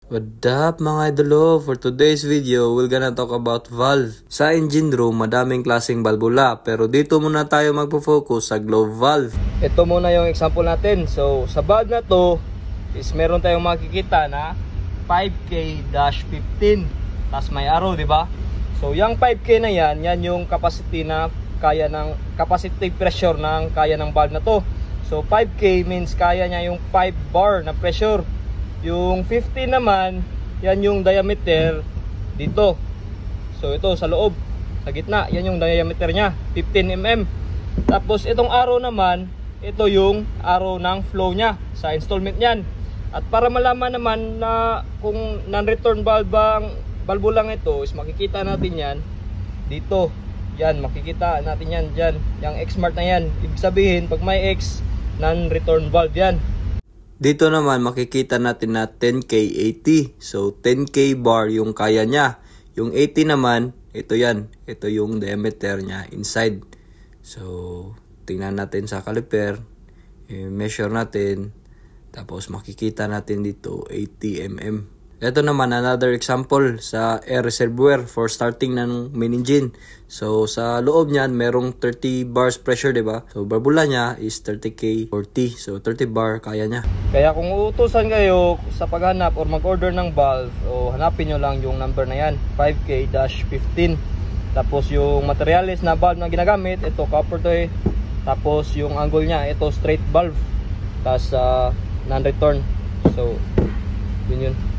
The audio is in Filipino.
What up mga idolo? For today's video, we're gonna talk about valve. Sa engine room, madaming klaseng valvula, pero dito muna tayo magpo-focus sa globe valve. Ito muna yung example natin. So, sa valve na to, is meron tayong makikita na 5K-15. Tapos may arrow, di ba? So, yung 5K na yan yung capacity na kaya ng, capacity pressure ng kaya ng valve na to. So, 5K means kaya niya yung 5 bar na pressure. Yung 50 naman, yan yung diameter dito. So ito sa loob, sa gitna, yan yung diameter niya, 15 mm. Tapos itong arrow naman, ito yung arrow ng flow niya sa installment niyan. At para malaman naman na kung non-return valve ang valve lang ito, is makikita natin yan dito. Yan, makikita natin yan dyan, yung X-Mart na yan. Ibig sabihin, pag may X, non-return valve yan. Dito naman makikita natin na 10K80. So 10K bar yung kaya niya. Yung 80 naman, ito yan. Ito yung diameter niya inside. So tingnan natin sa caliper. Measure natin. Tapos makikita natin dito 80 mm. Ito naman another example sa air reservoir for starting ng main engine. So sa loob niyan merong 30 bars pressure, 'di ba? So barbula niya is 30K40. So 30 bar kaya niya. Kaya kung uutusan kayo sa paghanap or mag-order ng valve, o hanapin nyo lang yung number na yan, 5K-15. Tapos yung materials na valve na ginagamit, ito copper to eh. Tapos yung angle niya, ito straight valve. Tapos non-return. So yun.